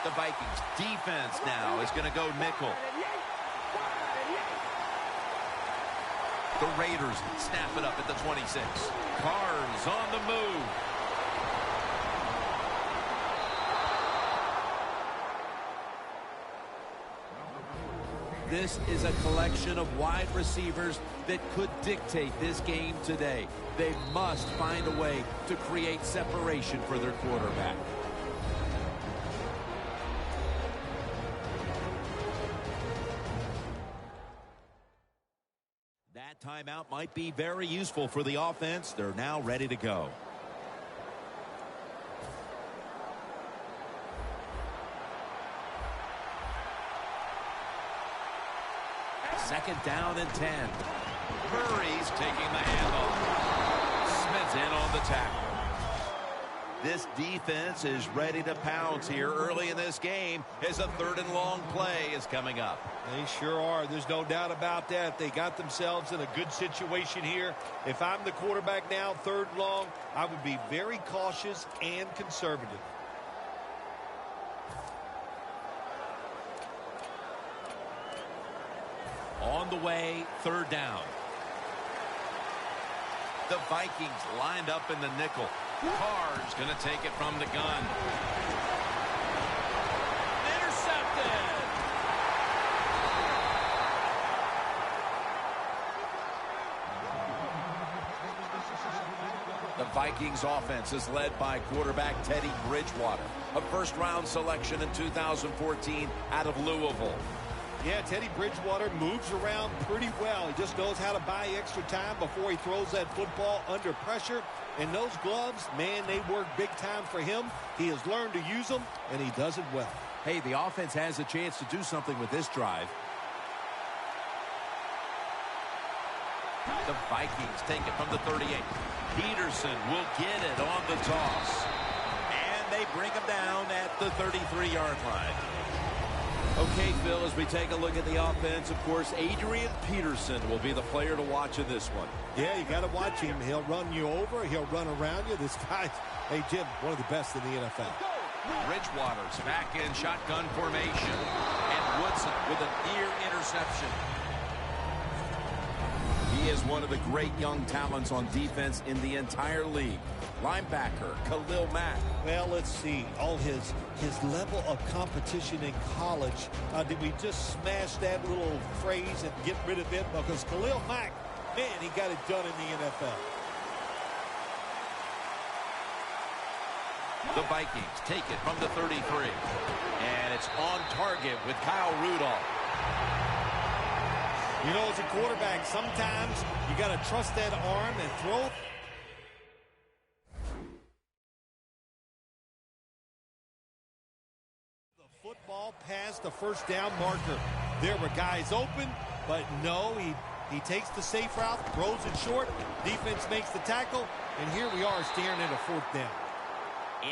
The Vikings defense now is going to go nickel. The Raiders snap it up at the 26. Carr's on the move. This is a collection of wide receivers that could dictate this game today. They must find a way to create separation for their quarterback. That timeout might be very useful for the offense. They're now ready to go. Second down and 10. Murray's taking the handoff. Smith's in on the tackle. This defense is ready to pounce here early in this game as a third and long play is coming up. They sure are. There's no doubt about that. They got themselves in a good situation here. If I'm the quarterback now, third and long, I would be very cautious and conservative. On the way, third down. The Vikings lined up in the nickel. Carr's going to take it from the gun. Intercepted. The Vikings offense is led by quarterback Teddy Bridgewater, a first-round selection in 2014 out of Louisville. Yeah, Teddy Bridgewater moves around pretty well. He just knows how to buy extra time before he throws that football under pressure. And those gloves, man, they work big time for him. He has learned to use them, and he does it well. Hey, the offense has a chance to do something with this drive. The Vikings take it from the 38. Peterson will get it on the toss. And they bring him down at the 33-yard line. Okay, Phil, as we take a look at the offense, of course, Adrian Peterson will be the player to watch in this one. Yeah, you got to watch him. He'll run you over. He'll run around you. This guy's, hey, Jim, one of the best in the NFL. Bridgewater's back in shotgun formation. And Woodson with an ear interception. He is one of the great young talents on defense in the entire league. Linebacker Khalil Mack. Well, let's see. All his level of competition in college. Did we just smash that little phrase and get rid of it? Because Khalil Mack, man, he got it done in the NFL. The Vikings take it from the 33. And it's on target with Kyle Rudolph. You know, as a quarterback, sometimes you got to trust that arm and throw. The football past the first down marker. There were guys open, but no, he takes the safe route, throws it short. Defense makes the tackle, and here we are staring at a fourth down.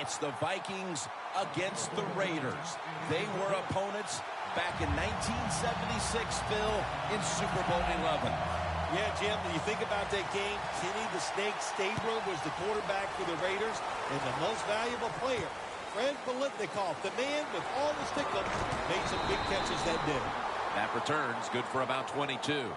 It's the Vikings against the Raiders. They were opponents back in 1976, Phil, in Super Bowl 11. Yeah, Jim, when you think about that game, Kenny the Snake Stabler was the quarterback for the Raiders, and the most valuable player, Fred Biletnikoff, the man with all the stick-ups, made some big catches that day. That return's good for about 22.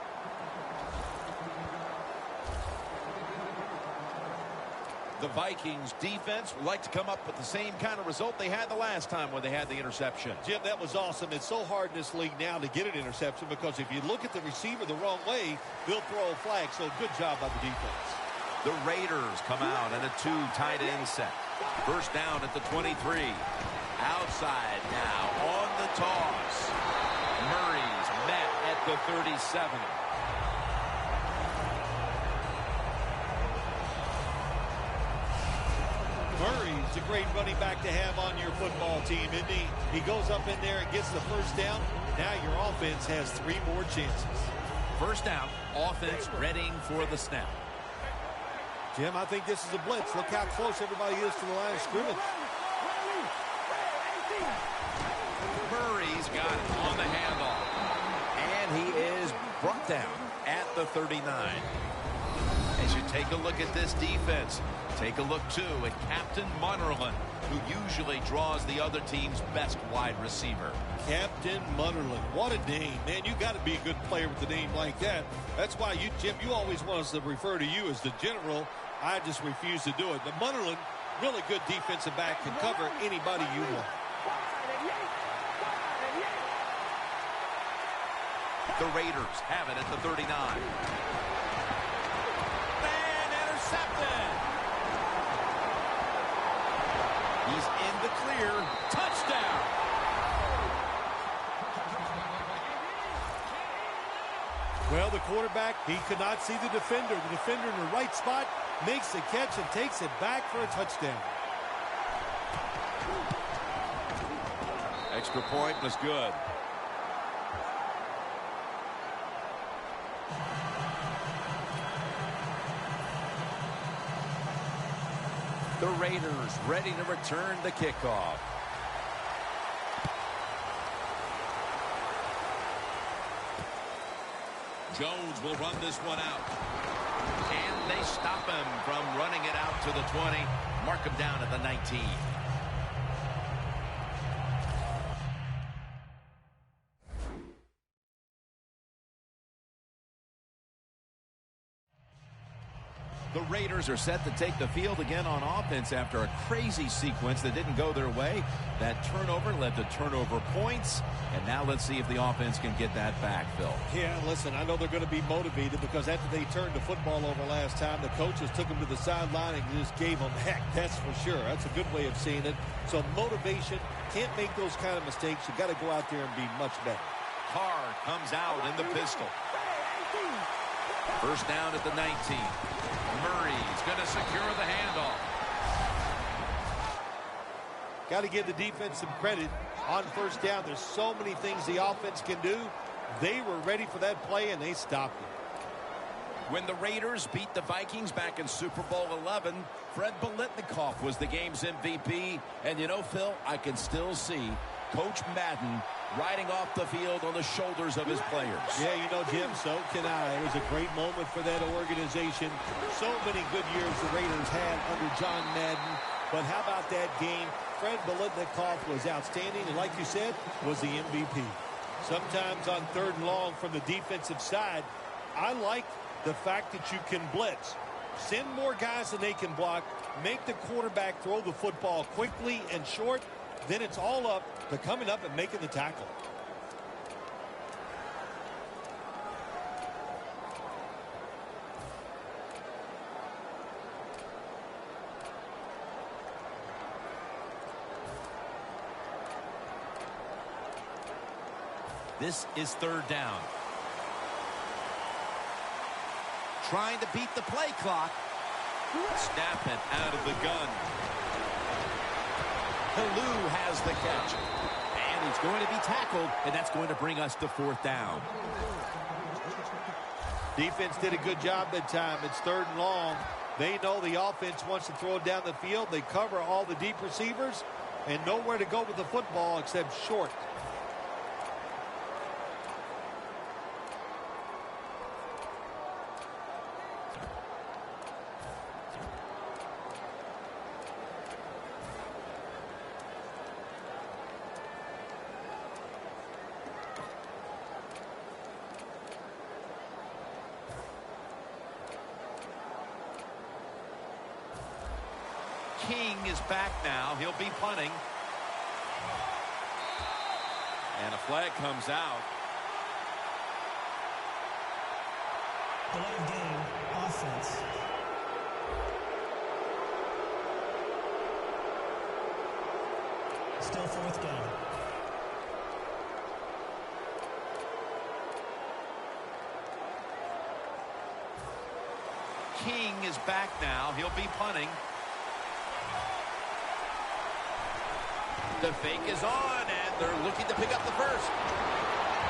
The Vikings defense would like to come up with the same kind of result they had the last time when they had the interception. Jim, that was awesome. It's so hard in this league now to get an interception because if you look at the receiver the wrong way, they'll throw a flag. So good job by the defense. The Raiders come out in a two tight end set. First down at the 23. Outside now on the toss. Murray's met at the 37. Murray's a great running back to have on your football team, isn't he? He goes up in there and gets the first down. Now your offense has 3 more chances. First down, offense readying for the snap. Jim, I think this is a blitz. Look how close everybody is to the line of scrimmage. Murray's got it on the handoff. And he is brought down at the 39. And As you take a look at this defense, take a look, too, at Captain Munnerlyn, who usually draws the other team's best wide receiver. Captain Munnerlyn. What a name, man. You got to be a good player with a name like that. That's why you, Jim, you always want us to refer to you as the general. I just refuse to do it. But Munnerlyn, really good defensive back, can cover anybody you want. The Raiders have it at the 39. And intercepted. He's in the clear. Touchdown. Well, the quarterback, he could not see the defender. The defender in the right spot makes the catch and takes it back for a touchdown. Extra point was good. The Raiders ready to return the kickoff. Jones will run this one out. And they stop him from running it out to the 20. Mark him down at the 19. The Raiders are set to take the field again on offense after a crazy sequence that didn't go their way. That turnover led to turnover points. And now let's see if the offense can get that back, Phil. Yeah, listen, I know they're going to be motivated because after they turned the football over last time, the coaches took them to the sideline and just gave them heck. That's for sure. That's a good way of seeing it. So motivation, can't make those kind of mistakes. You got to go out there and be much better. Carr comes out in the pistol. First down at the 19. Murray's going to secure the handoff. Got to give the defense some credit on first down. There's so many things the offense can do. They were ready for that play, and they stopped it. When the Raiders beat the Vikings back in Super Bowl 11, Fred Biletnikoff was the game's MVP. And, you know, Phil, I can still see Coach Madden riding off the field on the shoulders of his players. Yeah, you know, Jim, so can I. It was a great moment for that organization. So many good years the Raiders had under John Madden. But how about that game? Fred Biletnikoff was outstanding, and like you said, was the MVP. Sometimes on third and long from the defensive side, I like the fact that you can blitz. Send more guys than they can block. Make the quarterback throw the football quickly and short. Then it's all up to coming up and making the tackle. This is third down. Trying to beat the play clock. Snap it out of the gun. Kalu has the catch. And he's going to be tackled, and that's going to bring us to fourth down. Defense did a good job that time. It's third and long. They know the offense wants to throw it down the field. They cover all the deep receivers and nowhere to go with the football except short. King is back now. He'll be punting. And a flag comes out. Delay of game, offense. Still fourth down. King is back now. He'll be punting. The fake is on, and they're looking to pick up the first.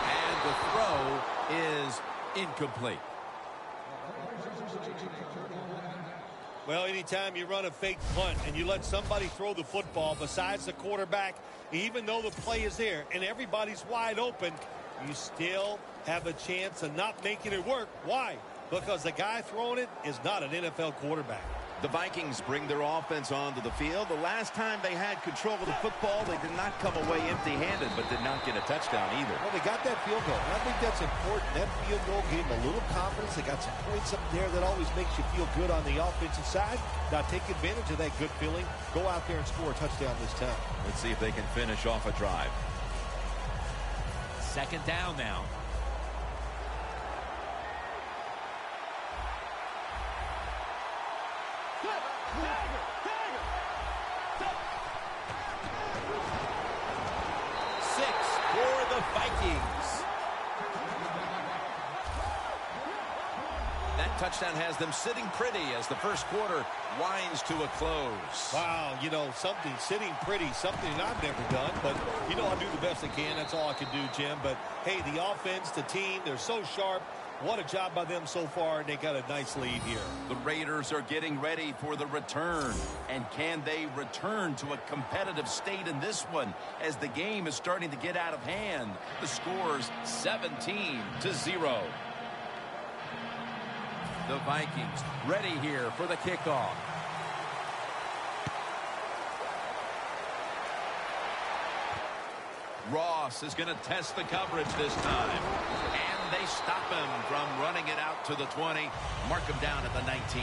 And the throw is incomplete. Well, anytime you run a fake punt and you let somebody throw the football besides the quarterback, even though the play is there and everybody's wide open, you still have a chance of not making it work. Why? because the guy throwing it is not an NFL quarterback. The Vikings bring their offense onto the field. The last time they had control of the football, they did not come away empty-handed, but did not get a touchdown either. Well, they got that field goal. I think that's important. That field goal gave them a little confidence. They got some points up there that always makes you feel good on the offensive side. Now take advantage of that good feeling. Go out there and score a touchdown this time. Let's see if they can finish off a drive. Second down now. Vikings. That touchdown has them sitting pretty as the first quarter winds to a close. Wow, you know, something sitting pretty, something I've never done, but, you know, I'll do the best I can. That's all I can do, Jim. But, hey, the offense, the team, they're so sharp. What a job by them so far, and they got a nice lead here. The Raiders are getting ready for the return. And can they return to a competitive state in this one as the game is starting to get out of hand? The score's 17-0. The Vikings ready here for the kickoff. Ross is going to test the coverage this time. And they stop him from running it out to the 20. Mark him down at the 19.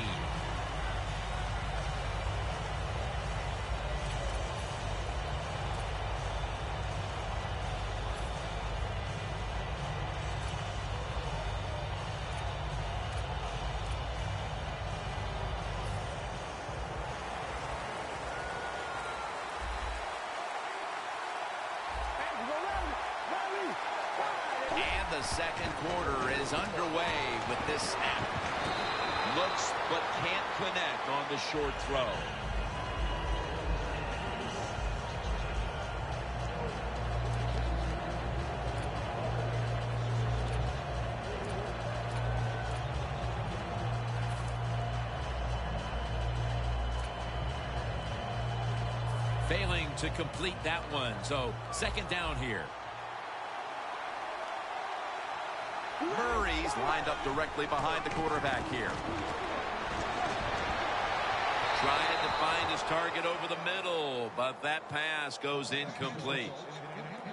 And the second quarter is underway with this snap. Looks but can't connect on the short throw. Failing to complete that one, so second down here. Murray's lined up directly behind the quarterback here. Trying to find his target over the middle, but that pass goes incomplete.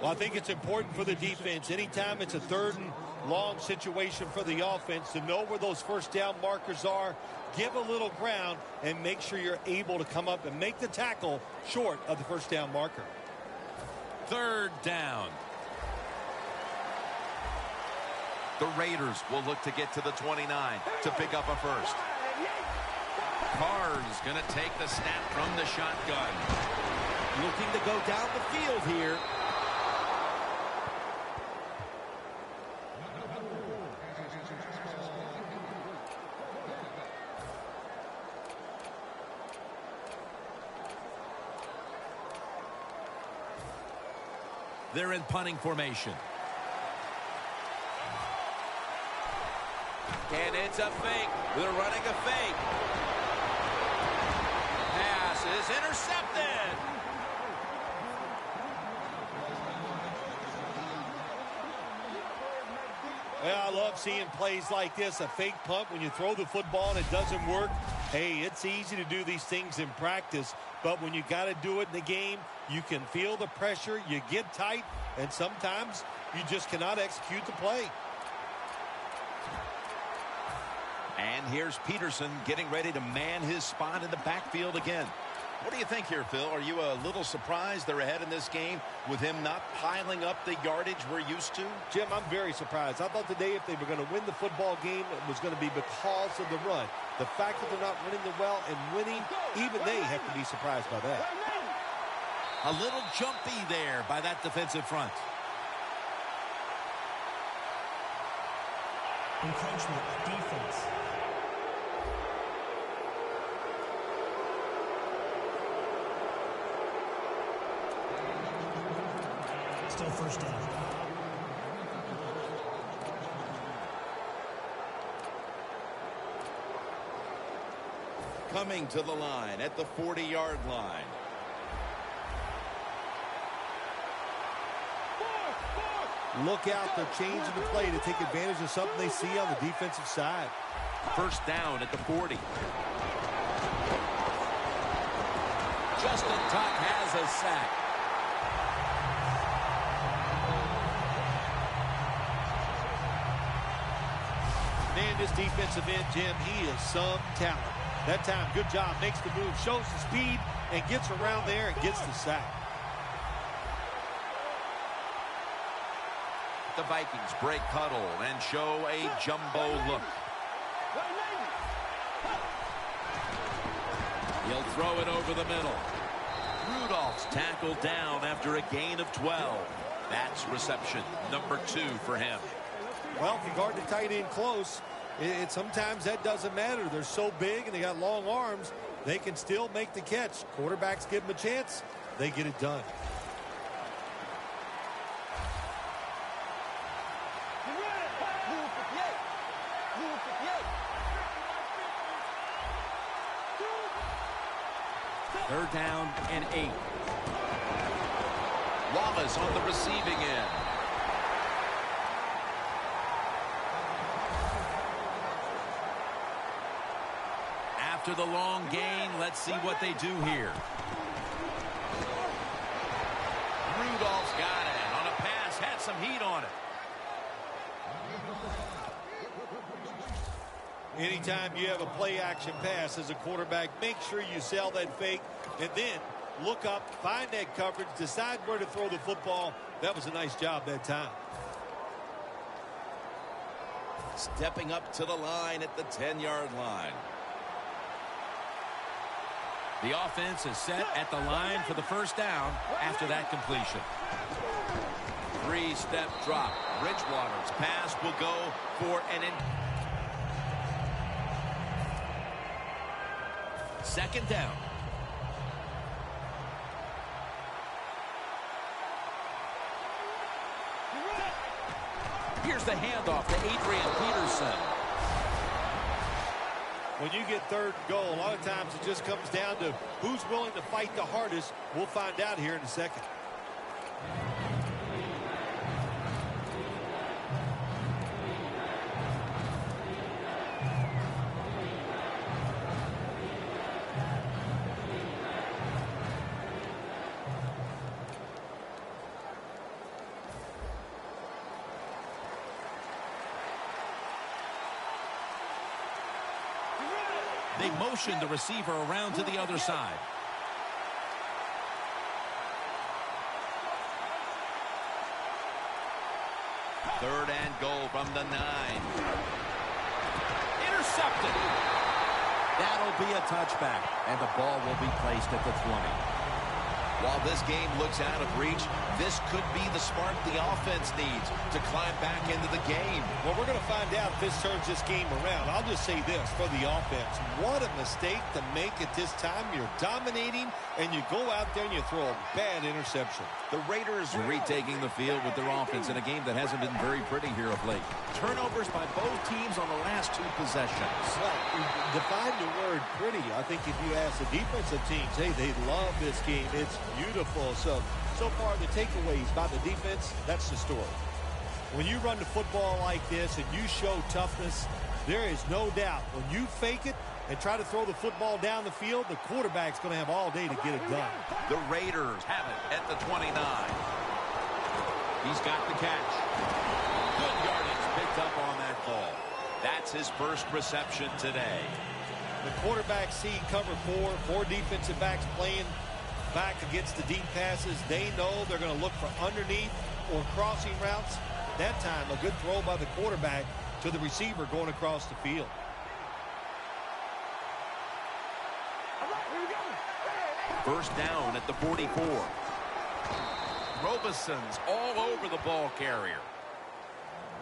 Well, I think it's important for the defense. Anytime it's a third and long situation for the offense to know where those first down markers are, give a little ground, and make sure you're able to come up and make the tackle short of the first down marker. Third down. The Raiders will look to get to the 29 to pick up a first. Carr's going to take the snap from the shotgun. Looking to go down the field here. They're in punting formation. And it's a fake. They're running a fake. Pass is intercepted. Well, I love seeing plays like this, a fake punt when you throw the football and it doesn't work. Hey, it's easy to do these things in practice, but when you got to do it in the game, you can feel the pressure, you get tight, and sometimes you just cannot execute the play. And here's Peterson getting ready to man his spot in the backfield again. What do you think here, Phil? Are you a little surprised they're ahead in this game with him not piling up the yardage we're used to? Jim, I'm very surprised. I thought today if they were going to win the football game, it was going to be because of the run. The fact that they're not running the well and winning, even they have to be surprised by that. A little jumpy there by that defensive front. Encroachment, defense. Still first down. Coming to the line at the 40-yard line. Look out, they're changing the play to take advantage of something they see on the defensive side. First down at the 40. Justin Tuck has a sack. Man, this defensive end, Jim, he is some talent. That time, good job, makes the move, shows the speed, and gets around there and gets the sack. The Vikings break huddle and show a jumbo look. He'll throw it over the middle. Rudolph's tackled down after a gain of 12. That's reception number 2 for him. Well, if you guard the tight end close, sometimes that doesn't matter. They're so big and they got long arms, they can still make the catch. Quarterbacks give them a chance, they get it done. Third down and 8. Wallace on the receiving end. After the long gain, let's see what they do here. Rudolph's got it on a pass, had some heat on it. Anytime you have a play action pass as a quarterback, make sure you sell that fake and then look up, find that coverage, decide where to throw the football. That was a nice job that time. Stepping up to the line at the 10-yard line. The offense is set at the line for the first down after that completion. 3-step drop. Bridgewater's pass will go for an second down. Here's the handoff to Adrian Peterson. When you get third and goal, a lot of times it just comes down to who's willing to fight the hardest. We'll find out here in a second. They motion the receiver around to the other side. Third and goal from the 9. Intercepted. That'll be a touchback, and the ball will be placed at the 20. While this game looks out of reach, this could be the spark the offense needs to climb back into the game. Well, we're going to find out if this turns this game around. I'll just say this for the offense. What a mistake to make at this time. You're dominating, and you go out there and you throw a bad interception. The Raiders retaking the field with their offense in a game that hasn't been very pretty here of late. Turnovers by both teams on the last 2 possessions. Well, define the word pretty. I think if you ask the defensive teams, hey, they love this game. It's beautiful. So far, the takeaways by the defense, that's the story. When you run the football like this and you show toughness, there is no doubt when you fake it and try to throw the football down the field, the quarterback's going to have all day to get it done. The Raiders have it at the 29. He's got the catch. Good yardage picked up on that ball. That's his first reception today. The quarterback see cover 4 defensive backs playing back against the deep passes. They know they're going to look for underneath or crossing routes. That time, a good throw by the quarterback to the receiver going across the field. First down at the 44. Robison's all over the ball carrier.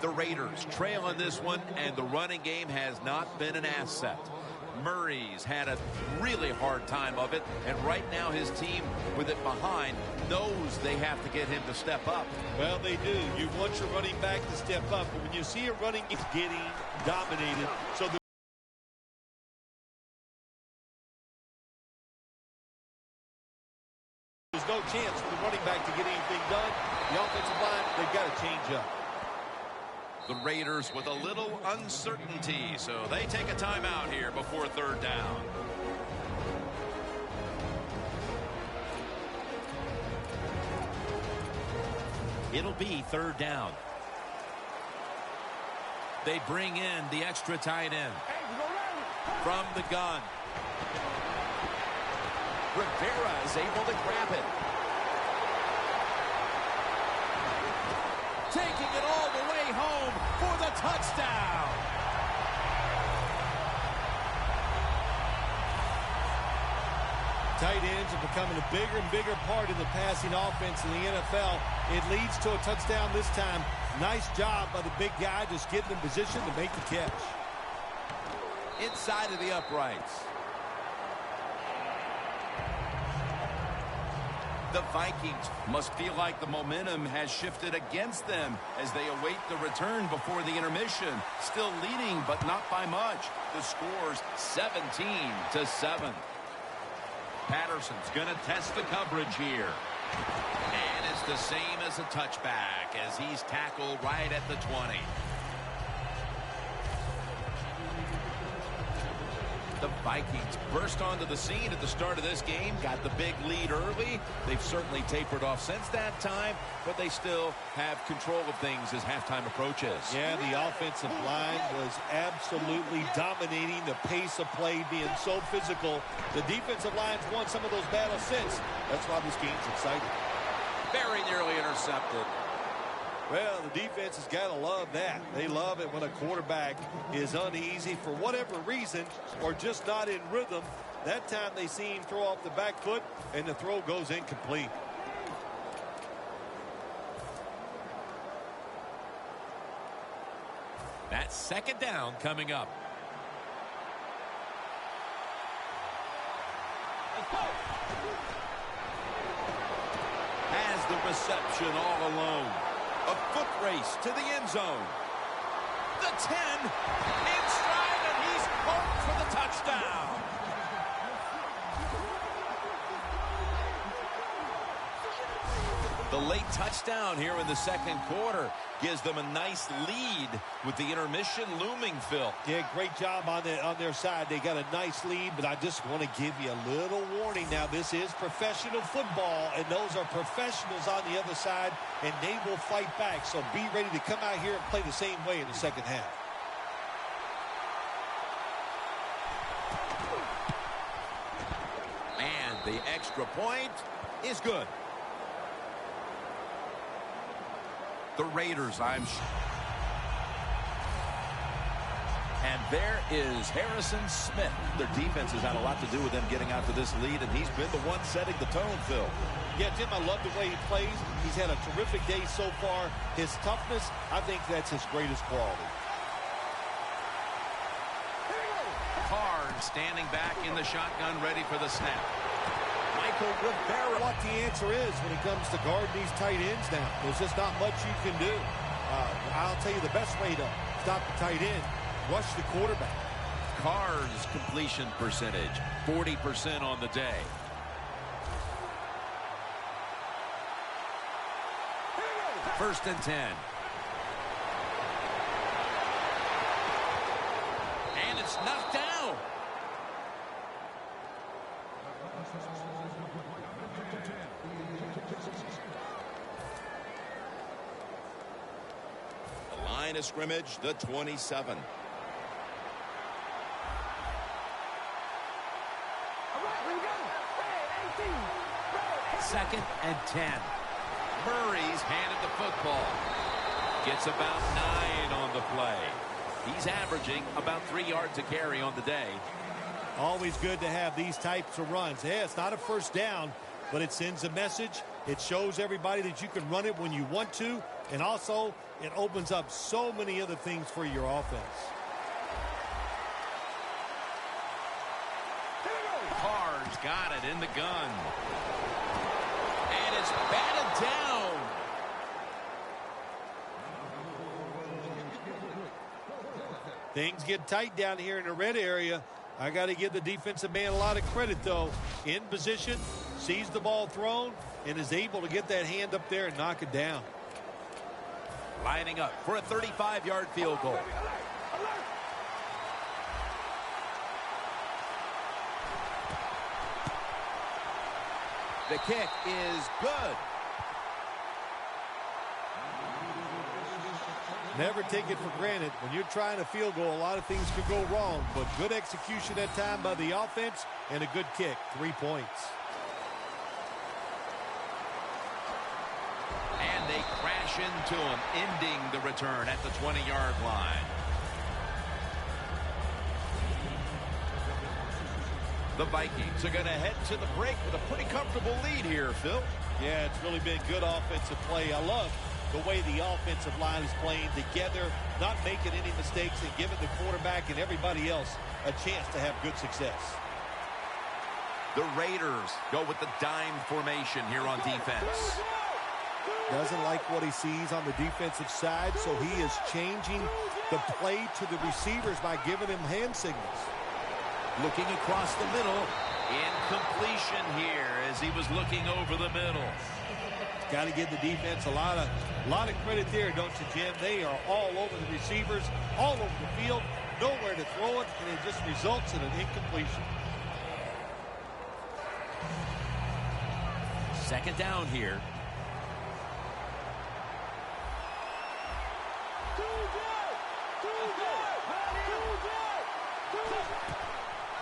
The Raiders trail on this one, and the running game has not been an asset. Murray's had a really hard time of it, and right now his team, with it behind, knows they have to get him to step up. Well, they do. You want your running back to step up, but when you see a running game getting dominated, so there's no chance for the running back to get anything done. The offensive line, they've got to change up. The Raiders with a little uncertainty, so they take a timeout here before third down. It'll be third down. They bring in the extra tight end. From the gun. Rivera is able to grab it. Taking it all the way home for the touchdown. Tight ends are becoming a bigger and bigger part of the passing offense in the NFL. It leads to a touchdown this time. Nice job by the big guy just getting in position to make the catch. Inside of the uprights. The Vikings must feel like the momentum has shifted against them as they await the return before the intermission. Still leading, but not by much. The score's 17-7. Patterson's going to test the coverage here. And it's the same as a touchback as he's tackled right at the 20. The Vikings burst onto the scene at the start of this game, got the big lead early. They've certainly tapered off since that time, but they still have control of things as halftime approaches. Yeah, the offensive line was absolutely dominating the pace of play, being so physical. The defensive line's won some of those battles since. That's why this game's exciting. Very nearly intercepted. Well, the defense has got to love that. They love it when a quarterback is uneasy for whatever reason or just not in rhythm. That time they see him throw off the back foot and the throw goes incomplete. That's second down coming up. Has the reception all alone. A foot race to the end zone. The 10 in stride, and he's home for the touchdown. The late touchdown here in the second quarter gives them a nice lead with the intermission looming, Phil. Yeah, great job on their side. They got a nice lead, but I just want to give you a little warning now. This is professional football, and those are professionals on the other side, and they will fight back. So be ready to come out here and play the same way in the second half. And the extra point is good. The Raiders, I'm sure. And there is Harrison Smith. Their defense has had a lot to do with them getting out to this lead, and he's been the one setting the tone, Phil. Yeah, Jim, I love the way he plays. He's had a terrific day so far. His toughness, I think that's his greatest quality. Carr standing back in the shotgun, ready for the snap. Michael Rivera. What the answer is when it comes to guarding these tight ends now. There's just not much you can do. I'll tell you the best way to stop the tight end, rush the quarterback. Carr's completion percentage, 40% on the day. First and 10. And it's knocked down. The line of scrimmage, the 27. Second and 10. Murray's handed the football. Gets about 9 on the play. He's averaging about 3 yards a carry on the day. Always good to have these types of runs. Yeah, it's not a first down, but it sends a message. It shows everybody that you can run it when you want to, and also it opens up so many other things for your offense. Carr's got it in the gun. And it's batted down. Things get tight down here in the red area. I got to give the defensive man a lot of credit, though. In position, sees the ball thrown, and is able to get that hand up there and knock it down. Lining up for a 35-yard field goal. The kick is good. Never take it for granted. When you're trying a field goal, a lot of things could go wrong, but good execution that time by the offense and a good kick. 3 points. And they crash into him, ending the return at the 20-yard line. The Vikings are going to head to the break with a pretty comfortable lead here, Phil. Yeah, it's really been good offensive play. I love the way the offensive line is playing together, not making any mistakes, and giving the quarterback and everybody else a chance to have good success. The Raiders go with the dime formation here on defense. Doesn't like what he sees on the defensive side, so he is changing the play to the receivers by giving him hand signals. Looking across the middle. Incompletion here as he was looking over the middle. Got to give the defense a lot of credit there, don't you, Jim? They are all over the receivers, all over the field, nowhere to throw it, and it just results in an incompletion. Second down here.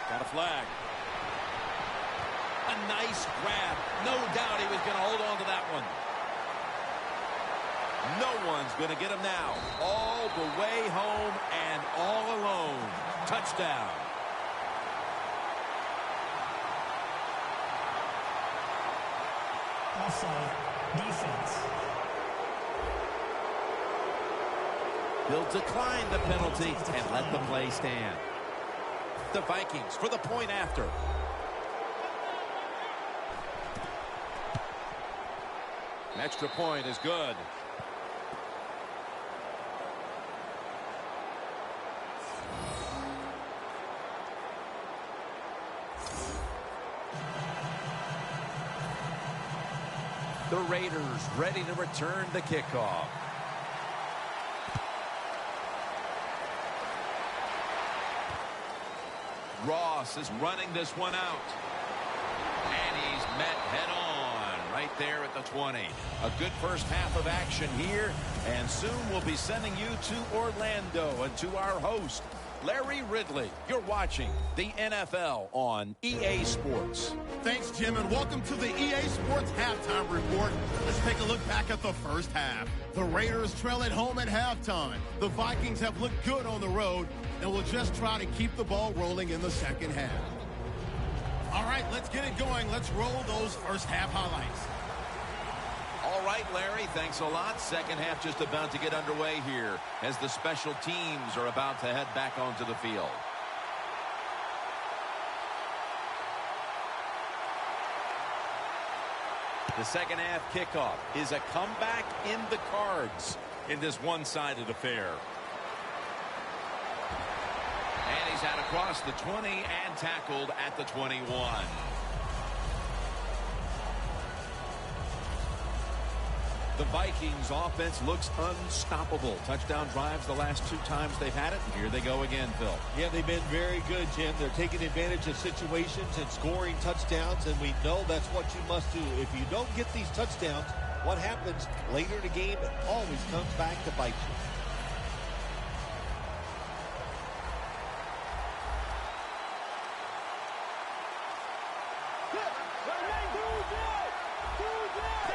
Got a flag. A nice grab. No doubt he was going to hold on to that one. No one's going to get him now. All the way home and all alone. Touchdown. Offside. Defense. He'll decline the penalty and let the play stand. The Vikings for the point after. Extra point is good. The Raiders ready to return the kickoff. Ross is running this one out. And he's met head on right there at the 20. A good first half of action here. And soon we'll be sending you to Orlando and to our host, Larry Ridley. You're watching the NFL on EA Sports. Thanks, Jim, and welcome to the EA Sports Halftime Report. Let's take a look back at the first half. The Raiders trail at home at halftime. The Vikings have looked good on the road and will just try to keep the ball rolling in the second half. All right, let's get it going. Let's roll those first half highlights. All right, Larry, thanks a lot. Second half just about to get underway here as the special teams are about to head back onto the field. The second half kickoff is a comeback in the cards in this one-sided affair. And he's out across the 20 and tackled at the 21. The Vikings offense looks unstoppable. Touchdown drives the last 2 times they've had it. And here they go again, Phil. Yeah, they've been very good, Jim. They're taking advantage of situations and scoring touchdowns, and we know that's what you must do. If you don't get these touchdowns, what happens later in the game? It always comes back to bite you.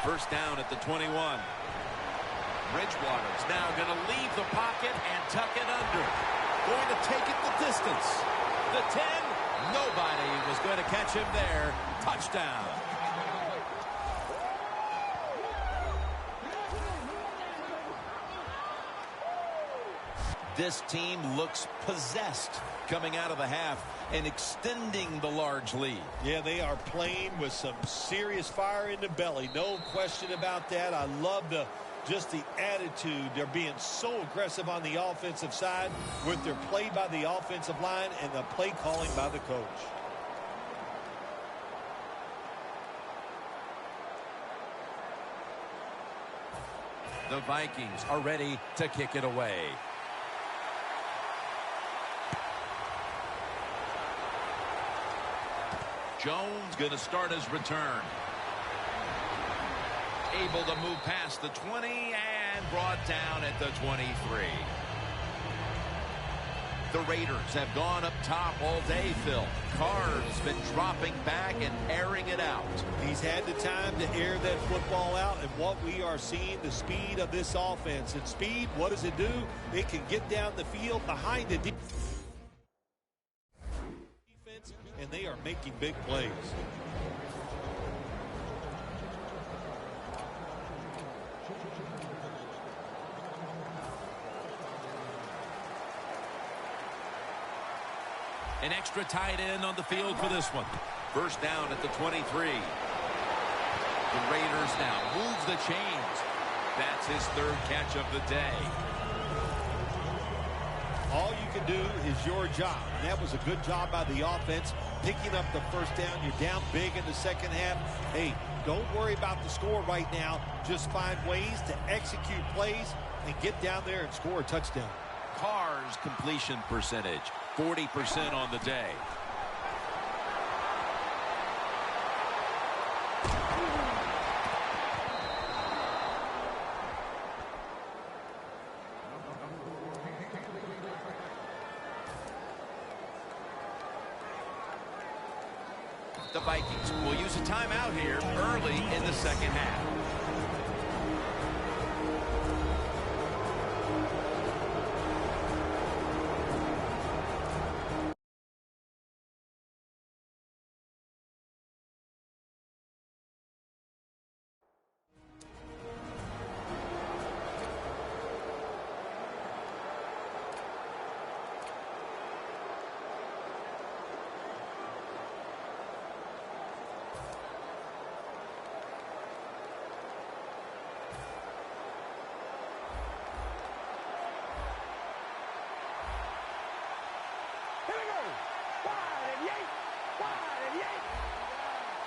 First down at the 21. Bridgewater's now going to leave the pocket and tuck it under. Going to take it the distance. The 10. Nobody was going to catch him there. Touchdown. This team looks possessed coming out of the half and extending the large lead. Yeah, they are playing with some serious fire in the belly. No question about that. I love just the attitude. They're being so aggressive on the offensive side with their play by the offensive line and the play calling by the coach. The Vikings are ready to kick it away. Jones going to start his return. Able to move past the 20 and brought down at the 23. The Raiders have gone up top all day, Phil. Carr's been dropping back and airing it out. He's had the time to air that football out, and what we are seeing, the speed of this offense. And speed, what does it do? It can get down the field behind the defense, and they are making big plays. An extra tight end on the field for this one. First down at the 23. The Raiders now moves the chains. That's his third catch of the day. All you can do is your job. And that was a good job by the offense, picking up the first down. You're down big in the second half. Hey, don't worry about the score right now. Just find ways to execute plays and get down there and score a touchdown. Carr's completion percentage, 40% on the day. The Vikings will use a timeout here early in the second half.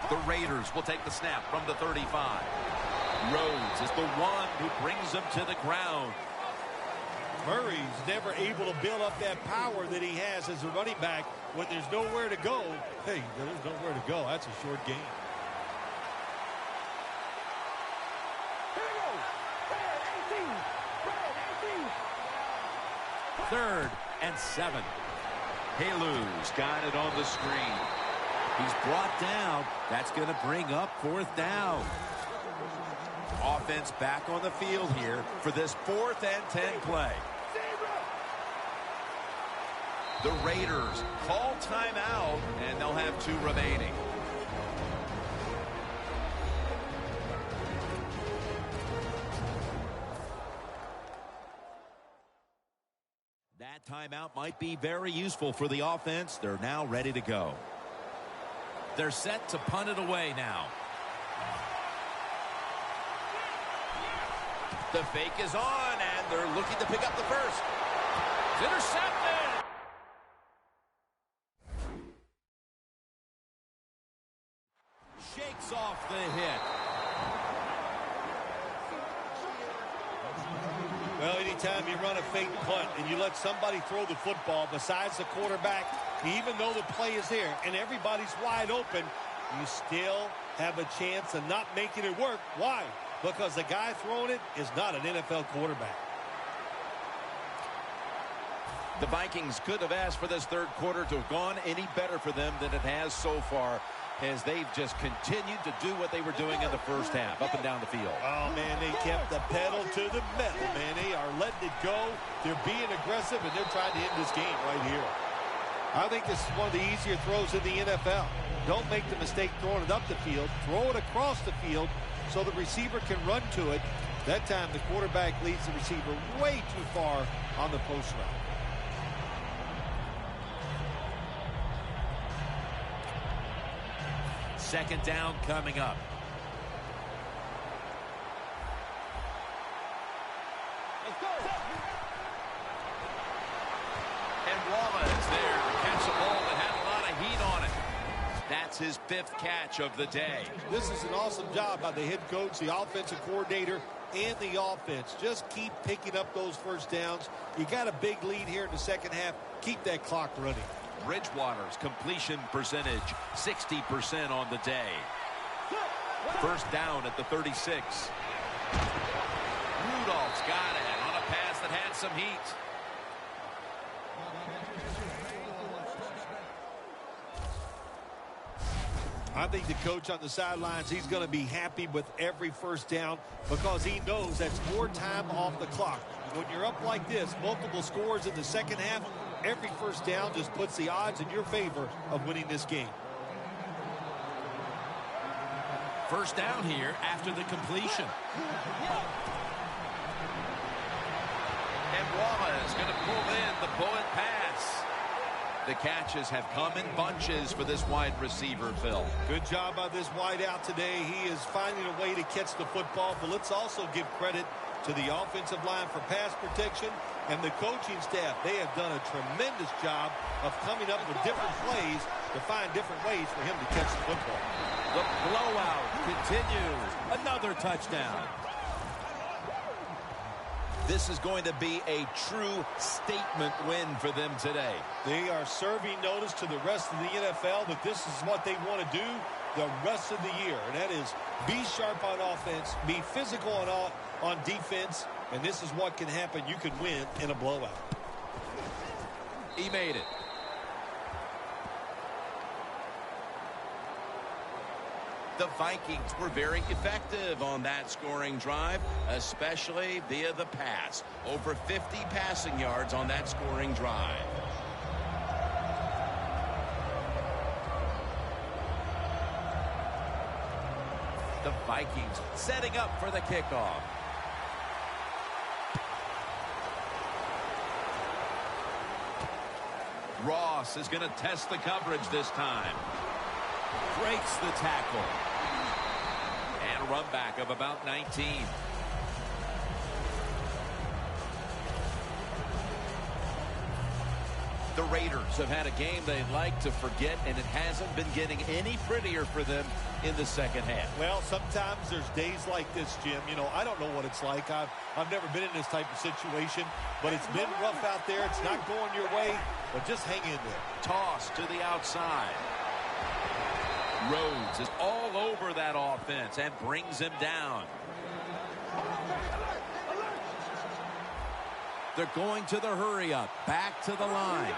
The Raiders will take the snap from the 35. Rhodes is the one who brings them to the ground. Murray's never able to build up that power that he has as a running back when there's nowhere to go. Hey, there's nowhere to go. That's a short game. Third and 7. Halu's got it on the screen. He's brought down. That's going to bring up fourth down. Offense back on the field here for this 4th and 10 play. The Raiders call timeout, and they'll have 2 remaining. That timeout might be very useful for the offense. They're now ready to go. They're set to punt it away now. The fake is on, and they're looking to pick up the first. It's intercepted. Shakes off the hit. Well, anytime you run a fake punt and you let somebody throw the football besides the quarterback, even though the play is there and everybody's wide open, you still have a chance of not making it work. Why? Because the guy throwing it is not an NFL quarterback. The Vikings could have asked for this third quarter to have gone any better for them than it has so far, as they've just continued to do what they were doing in the first half, up and down the field. Oh, man, they kept the pedal to the metal, man. They are letting it go. They're being aggressive, and they're trying to end this game right here. I think this is one of the easier throws in the NFL. Don't make the mistake throwing it up the field. Throw it across the field so the receiver can run to it. That time, the quarterback leads the receiver way too far on the post route. Second down coming up. Let's go. And Walla is there to catch a ball that had a lot of heat on it. That's his 5th catch of the day. This is an awesome job by the head coach, the offensive coordinator. and the offense. Just keep picking up those first downs. You got a big lead here in the second half. Keep that clock running. Bridgewater's completion percentage, 60% on the day. First down at the 36. Rudolph's got it on a pass that had some heat. I think the coach on the sidelines, he's going to be happy with every first down because he knows that's more time off the clock. When you're up like this, multiple scores in the second half, every first down just puts the odds in your favor of winning this game. First down here after the completion. And Wallace is going to pull in the bullet pass. The catches have come in bunches for this wide receiver, Phil. Good job by this wide out today. He is finding a way to catch the football, but let's also give credit to the offensive line for pass protection and the coaching staff. They have done a tremendous job of coming up with different plays to find different ways for him to catch the football. The blowout continues. Another touchdown. This is going to be a true statement win for them today. They are serving notice to the rest of the NFL that this is what they want to do the rest of the year. And that is be sharp on offense, be physical on defense, and this is what can happen. You can win in a blowout. He made it. The Vikings were very effective on that scoring drive, especially via the pass. Over 50 passing yards on that scoring drive. The Vikings setting up for the kickoff. Ross is going to test the coverage this time. Breaks the tackle. And a run back of about 19. The Raiders have had a game they'd like to forget, and it hasn't been getting any prettier for them in the second half. Well, sometimes there's days like this, Jim. You know, I don't know what it's like. I've never been in this type of situation, but it's been rough out there. It's not going your way, but just hang in there. Toss to the outside. Rhodes is all over that offense and brings him down. They're going to the hurry up. Back to the line.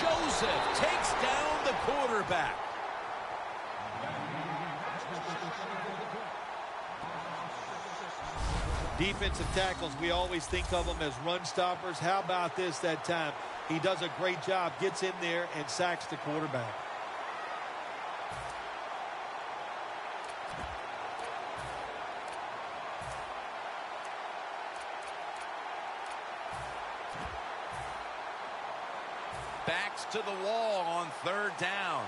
Joseph takes down the quarterback. Defensive tackles, we always think of them as run stoppers. How about this that time? He does a great job, gets in there and sacks the quarterback. Backs to the wall on third down.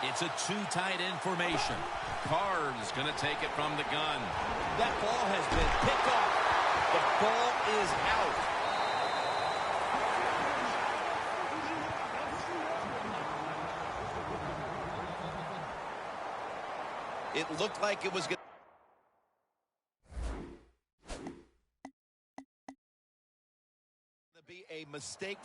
It's a too tight in formation. Carr is going to take it from the gun. That ball has been picked up. The ball is out. It looked like it was going to be a mistake.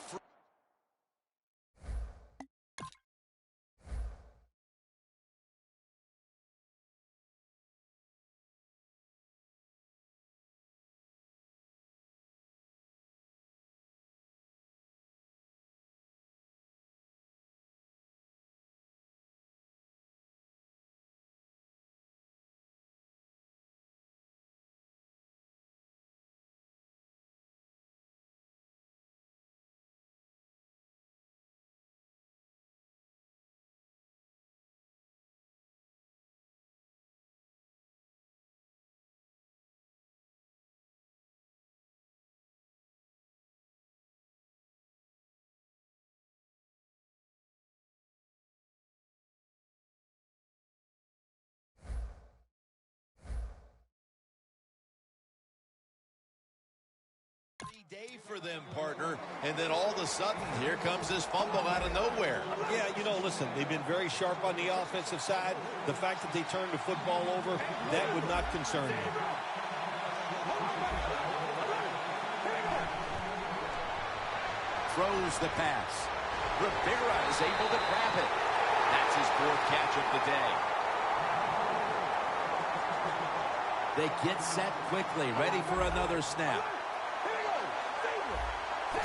day for them, partner, and then all of a sudden, here comes this fumble out of nowhere. Yeah, you know, listen, they've been very sharp on the offensive side. The fact that they turned the football over, that would not concern me. Throws the pass. Rivera is able to grab it. That's his fourth catch of the day. They get set quickly, ready for another snap.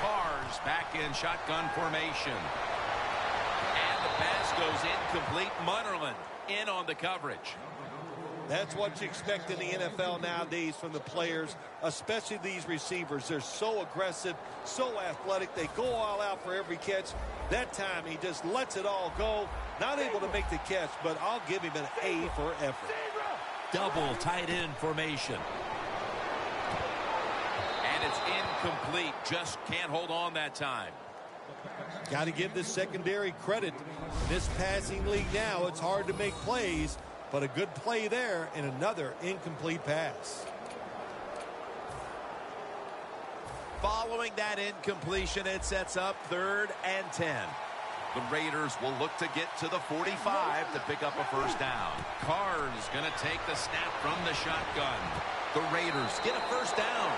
Carr's back in shotgun formation. And the pass goes incomplete. Munnerlyn in on the coverage. That's what you expect in the NFL nowadays from the players, especially these receivers. They're so aggressive, so athletic. They go all out for every catch. That time, he just lets it all go. Not able to make the catch, but I'll give him an A for effort. Double tight end formation. And it's incomplete. Just can't hold on that time. Got to give this secondary credit. In this passing league now, it's hard to make plays, but a good play there and another incomplete pass. Following that incompletion, it sets up 3rd and 10. The Raiders will look to get to the 45 to pick up a first down. Carr is going to take the snap from the shotgun. The Raiders get a first down.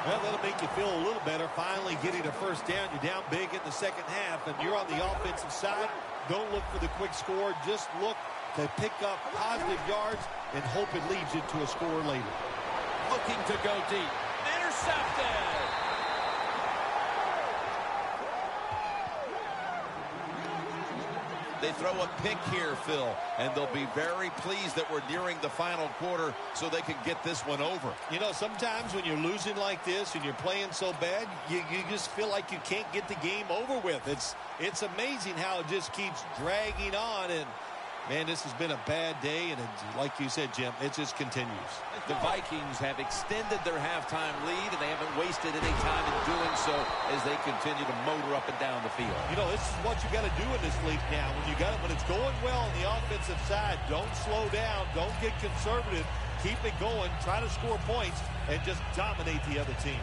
Well, that'll make you feel a little better. Finally getting a first down. You're down big in the second half, and you're on the offensive side. Don't look for the quick score. Just look to pick up positive yards and hope it leads you to a score later. Looking to go deep. Intercepted. They throw a pick here, Phil, and they'll be very pleased that we're nearing the final quarter so they can get this one over. You know, sometimes when you're losing like this and you're playing so bad, you just feel like you can't get the game over with. It's amazing how it just keeps dragging on, and man, this has been a bad day, and like you said, Jim, it just continues. The Vikings have extended their halftime lead, and they haven't wasted any time in doing so as they continue to motor up and down the field. You know, this is what you got to do in this league now. When it's going well on the offensive side, don't slow down, don't get conservative, keep it going, try to score points, and just dominate the other team.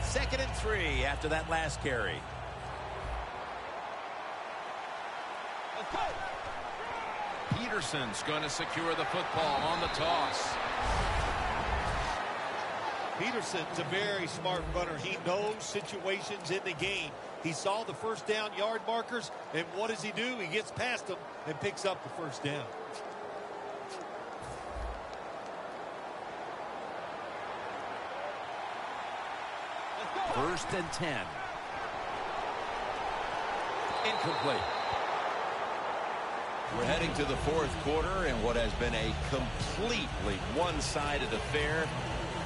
Second and 3 after that last carry. Peterson's going to secure the football on the toss. Peterson's a very smart runner. He knows situations in the game. He saw the first down yard markers, and what does he do? He gets past them and picks up the first down. First and 10. Incomplete. We're heading to the fourth quarter in what has been a completely one-sided affair.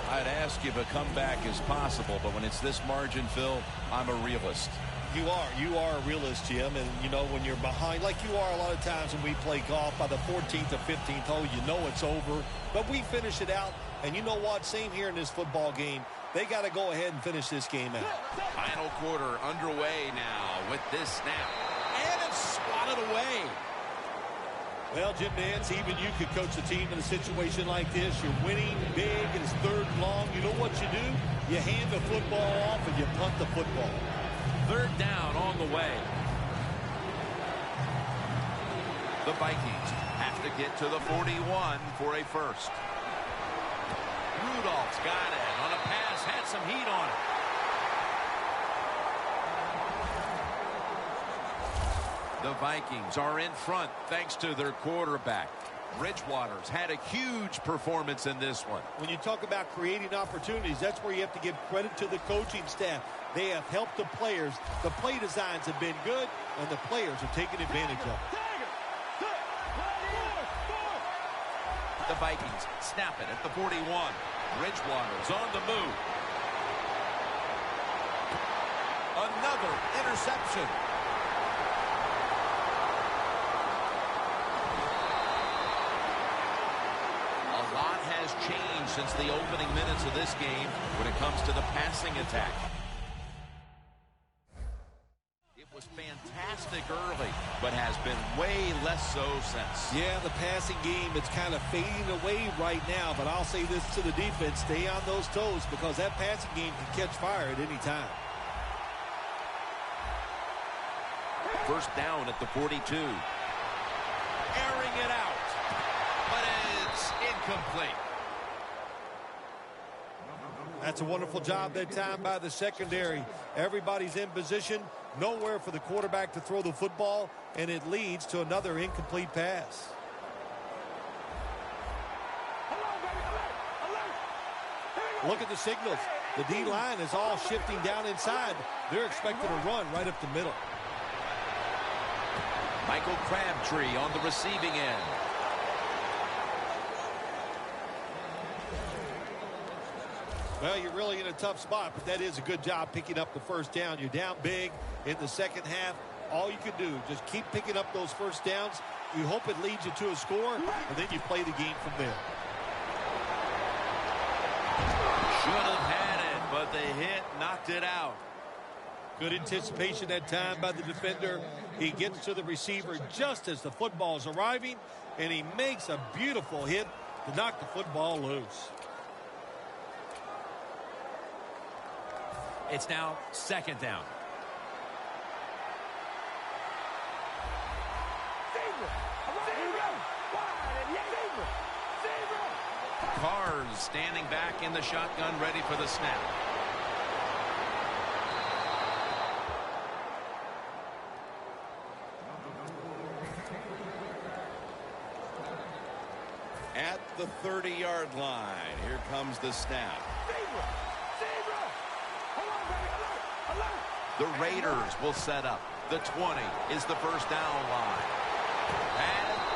I'd ask if a comeback is possible, but when it's this margin, Phil, I'm a realist. You are a realist, Jim, and you know when you're behind, like you are a lot of times when we play golf, by the 14th or 15th hole, you know it's over, but we finish it out, and you know what, same here in this football game. They got to go ahead and finish this game out. Final quarter underway now with this snap. And it's swatted away. Well, Jim Nance, even you could coach a team in a situation like this. You're winning big, and it's 3rd and long. You know what you do? You hand the football off and you punt the football. 3rd down on the way. The Vikings have to get to the 41 for a first. Rudolph's got it on a pass, had some heat on it. The Vikings are in front thanks to their quarterback. Bridgewater's had a huge performance in this one. When you talk about creating opportunities, that's where you have to give credit to the coaching staff. They have helped the players. The play designs have been good, and the players are taking advantage of it. The Vikings snap it at the 41. Bridgewater's on the move. Another interception. A lot has changed since the opening minutes of this game when it comes to the passing attack. has been way less so since. Yeah, the passing game, it's kind of fading away right now, but I'll say this to the defense, stay on those toes because that passing game can catch fire at any time. First down at the 42. Airing it out, but it's incomplete. That's a wonderful job that time by the secondary. Everybody's in position, nowhere for the quarterback to throw the football, and it leads to another incomplete pass. Look at the signals. The D-line is all shifting down inside. They're expected to run right up the middle. Michael Crabtree on the receiving end. Well, you're really in a tough spot, but that is a good job picking up the first down. You're down big in the second half. All you can do, just keep picking up those first downs. You hope it leads you to a score, and then you play the game from there. Should have had it, but the hit knocked it out. Good anticipation that time by the defender. He gets to the receiver just as the football is arriving, and he makes a beautiful hit to knock the football loose. It's now second down. Cars standing back in the shotgun, ready for the snap. At the 30-yard line, here comes the snap. The Raiders will set up. The 20 is the first down line.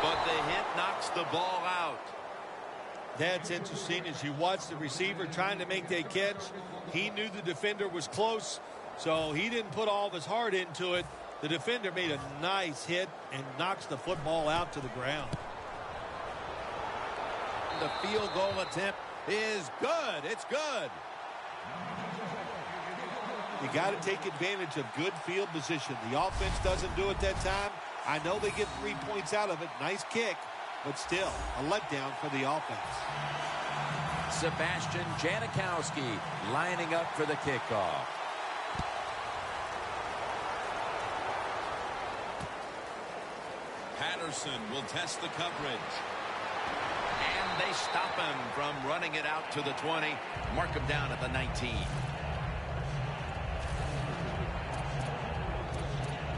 But the hit knocks the ball out. That's interesting as you watch the receiver trying to make that catch. He knew the defender was close, so he didn't put all of his heart into it. The defender made a nice hit and knocks the football out to the ground. The field goal attempt is good. It's good. You got to take advantage of good field position. The offense doesn't do it that time. I know they get 3 points out of it. Nice kick, but still a letdown for the offense. Sebastian Janikowski lining up for the kickoff. Patterson will test the coverage. And they stop him from running it out to the 20. Mark him down at the 19.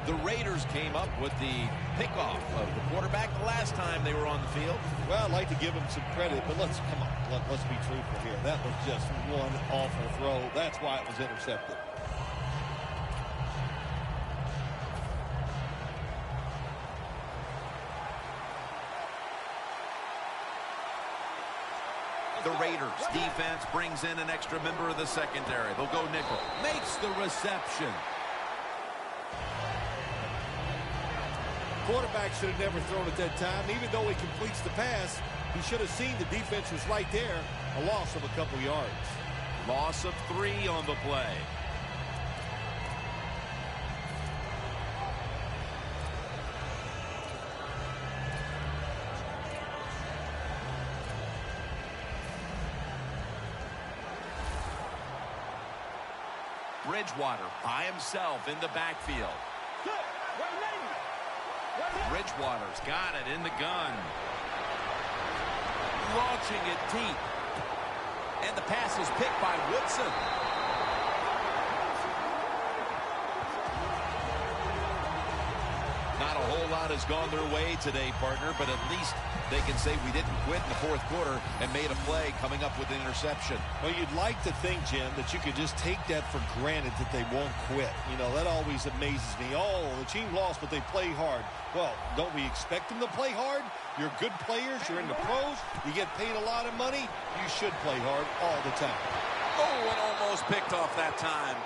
The Raiders came up with the pickoff of the quarterback the last time they were on the field. Well, I'd like to give him some credit, but let's be truthful here. That was just one awful throw. That's why it was intercepted. The Raiders defense brings in an extra member of the secondary. They'll go nickel. Makes the reception. Quarterback should have never thrown it that time. Even though he completes the pass, he should have seen the defense was right there. A loss of a couple yards. Loss of 3 on the play. Bridgewater by himself in the backfield. Bridgewater's got it in the gun. Launching it deep. And the pass is picked by Woodson. Not a whole lot has gone their way today, partner, but at least they can say we didn't quit in the fourth quarter and made a play coming up with an interception. Well, you'd like to think, Jim, that you could just take that for granted that they won't quit. You know, that always amazes me. Oh, the team lost, but they play hard. Well, don't we expect them to play hard? You're good players. You're in the pros. You get paid a lot of money. You should play hard all the time. Oh, and almost picked off that time.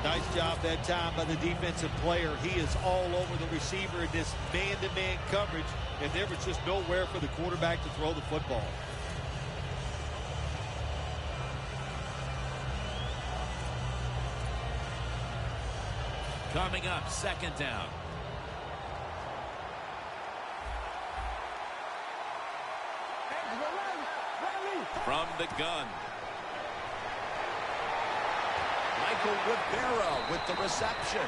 Nice job that time by the defensive player. He is all over the receiver in this man-to-man coverage, and there was just nowhere for the quarterback to throw the football. Coming up, second down. From the gun. Michael Rivera with the reception.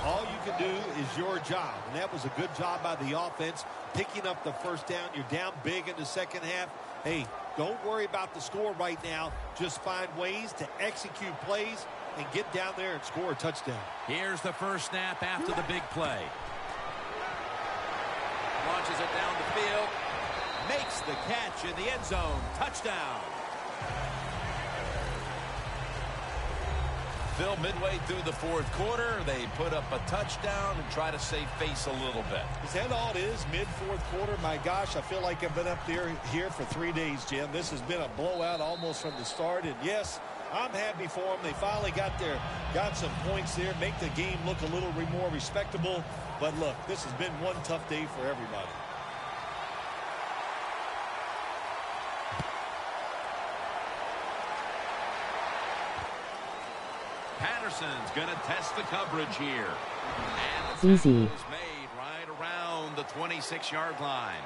All you can do is your job, and that was a good job by the offense, picking up the first down. You're down big in the second half. Hey, don't worry about the score right now. Just find ways to execute plays and get down there and score a touchdown. Here's the first snap after the big play. Launches it down the field. Makes the catch in the end zone. Touchdown. Phil, midway through the fourth quarter, they put up a touchdown and try to save face a little bit. Is that all it is, mid-fourth quarter? My gosh, I feel like I've been up here for 3 days, Jim. This has been a blowout almost from the start. And, yes, I'm happy for them. They finally got some points there, make the game look a little more respectable. But, look, this has been one tough day for everybody. Patterson's going to test the coverage here. And the Easy. tackle is made right around the 26-yard line.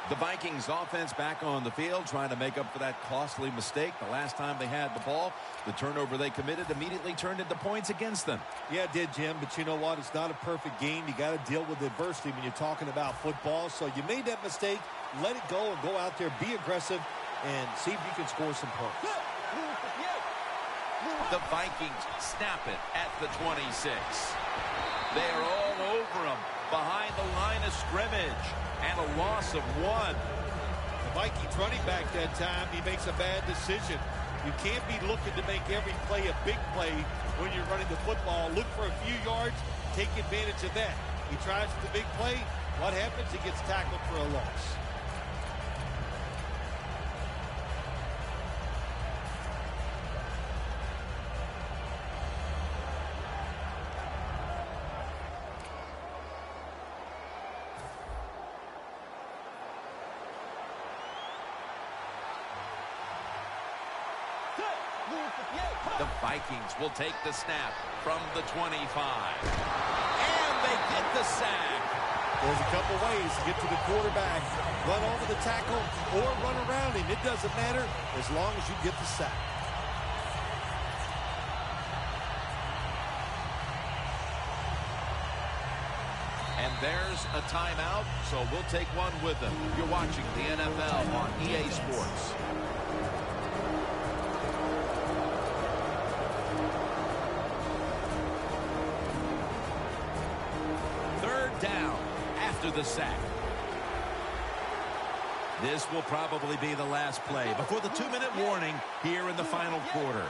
The Vikings offense back on the field trying to make up for that costly mistake. The last time they had the ball, the turnover they committed immediately turned into points against them. Yeah, it did, Jim, but you know what? It's not a perfect game. You got to deal with adversity when you're talking about football. So you made that mistake. Let it go and go out there, be aggressive, and see if you can score some points. The Vikings snap it at the 26. They're all over them behind the line of scrimmage, and a loss of 1. The Vikings running back that time, he makes a bad decision. You can't be looking to make every play a big play when you're running the football. Look for a few yards, take advantage of that. He tries the big play. What happens? He gets tackled for a loss. The Vikings will take the snap from the 25. And they get the sack. There's a couple ways to get to the quarterback. Run over the tackle or run around him. It doesn't matter as long as you get the sack. And there's a timeout, so we'll take one with them. You're watching the NFL on EA Sports. Down after the sack. This will probably be the last play before the 2-minute warning here in the final quarter.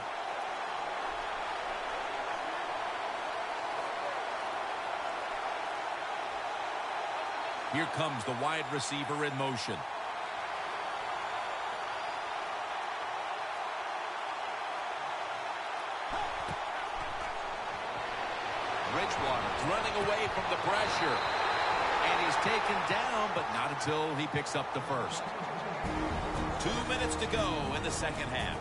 Here comes the wide receiver in motion. Bridgewater's running away from the pressure. And he's taken down, but not until he picks up the first. 2 minutes to go in the second half.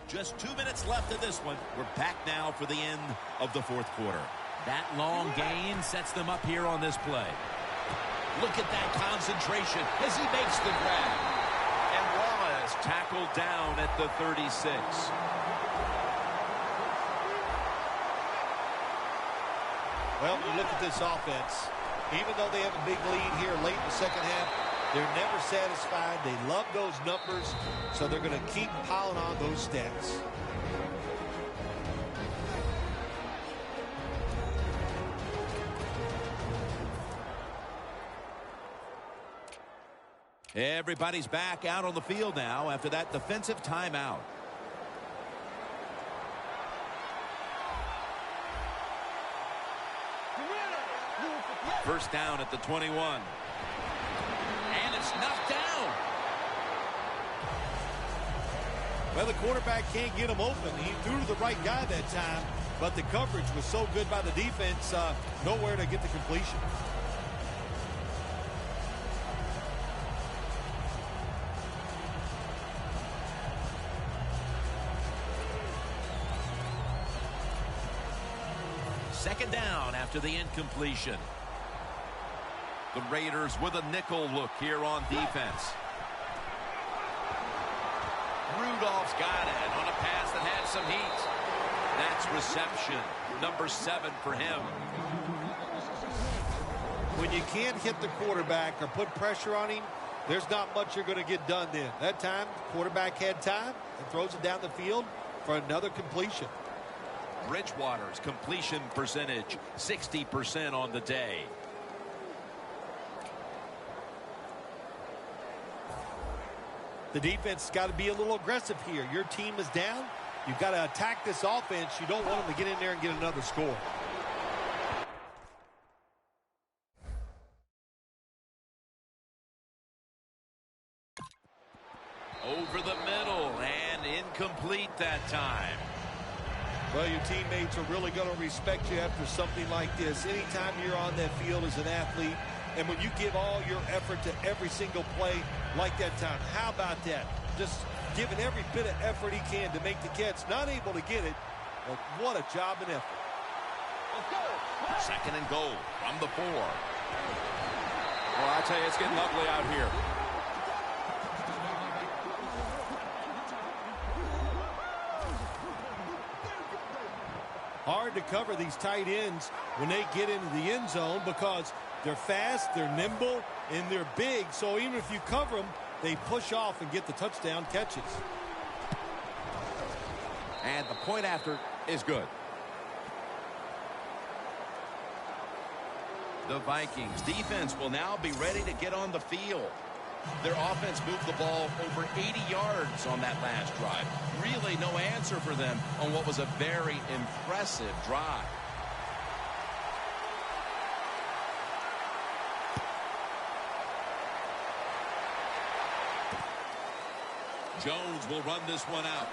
Just 2 minutes left in this one. We're back now for the end of the fourth quarter. That long gain sets them up here on this play. Look at that concentration as he makes the grab. And Wallace tackled down at the 36. Well, you look at this offense. Even though they have a big lead here late in the second half, they're never satisfied. They love those numbers, so they're going to keep piling on those stats. Everybody's back out on the field now after that defensive timeout. First down at the 21. And it's knocked down. Well, the quarterback can't get him open. He threw to the right guy that time, but the coverage was so good by the defense, nowhere to get the completion. Second down after the incompletion. The Raiders with a nickel look here on defense. Rudolph's got it on a pass that had some heat. That's reception, number 7 for him. When you can't hit the quarterback or put pressure on him, there's not much you're going to get done then. That time, quarterback had time and throws it down the field for another completion. Bridgewater's completion percentage, 60% on the day. The defense has got to be a little aggressive here. Your team is down. You've got to attack this offense. You don't want them to get in there and get another score. Over the middle and incomplete that time. Well, your teammates are really going to respect you after something like this. Anytime you're on that field as an athlete, and when you give all your effort to every single play like that time, how about that? Just giving every bit of effort he can to make the catch. Not able to get it, but what a job and effort. Second and goal from the 4. Well, I tell you, it's getting ugly out here. Hard to cover these tight ends when they get into the end zone because they're fast, they're nimble, and they're big. So even if you cover them, they push off and get the touchdown catches. And the point after is good. The Vikings defense will now be ready to get on the field. Their offense moved the ball over 80 yards on that last drive. Really no answer for them on what was a very impressive drive. Jones will run this one out.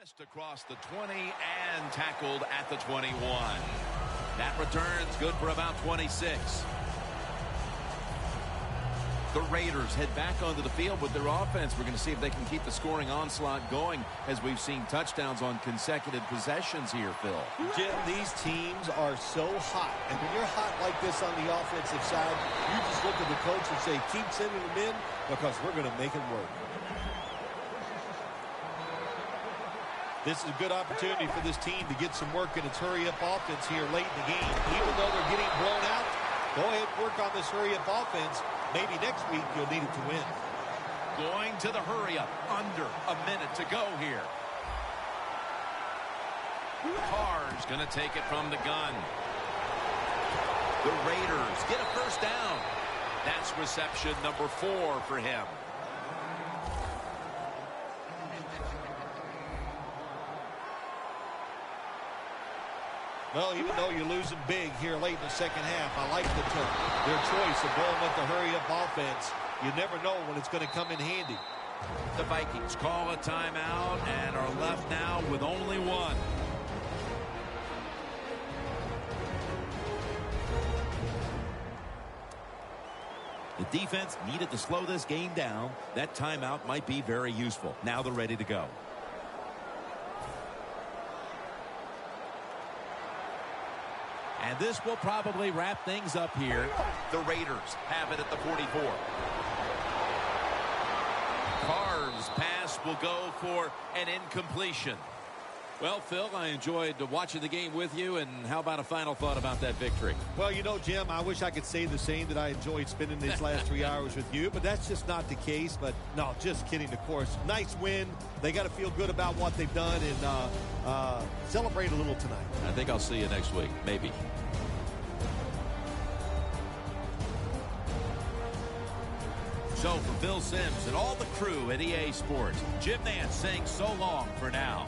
Just across the 20 and tackled at the 21. That return's good for about 26. The Raiders head back onto the field with their offense. We're going to see if they can keep the scoring onslaught going as we've seen touchdowns on consecutive possessions here, Phil. Jim, these teams are so hot. And when you're hot like this on the offensive side, you just look at the coach and say, keep sending them in because we're going to make it work. This is a good opportunity for this team to get some work in its hurry-up offense here late in the game. Even though they're getting blown out, go ahead and work on this hurry-up offense. Maybe next week you'll need it to win. Going to the hurry-up. Under a minute to go here. Carr's going to take it from the gun. The Raiders get a first down. That's reception number 4 for him. Well, even though you're losing big here late in the second half, I like their choice of going with the hurry-up offense. You never know when it's going to come in handy. The Vikings call a timeout and are left now with only one. The defense needed to slow this game down. That timeout might be very useful. Now they're ready to go. And this will probably wrap things up here. The Raiders have it at the 44. Carr's pass will go for an incompletion. Well, Phil, I enjoyed watching the game with you, and how about a final thought about that victory? Well, you know, Jim, I wish I could say the same, that I enjoyed spending these last 3 hours with you, but that's just not the case. But no, just kidding, of course. Nice win. They got to feel good about what they've done and celebrate a little tonight. I think I'll see you next week, maybe. So for Bill Sims and all the crew at EA Sports, Jim Nance saying so long for now.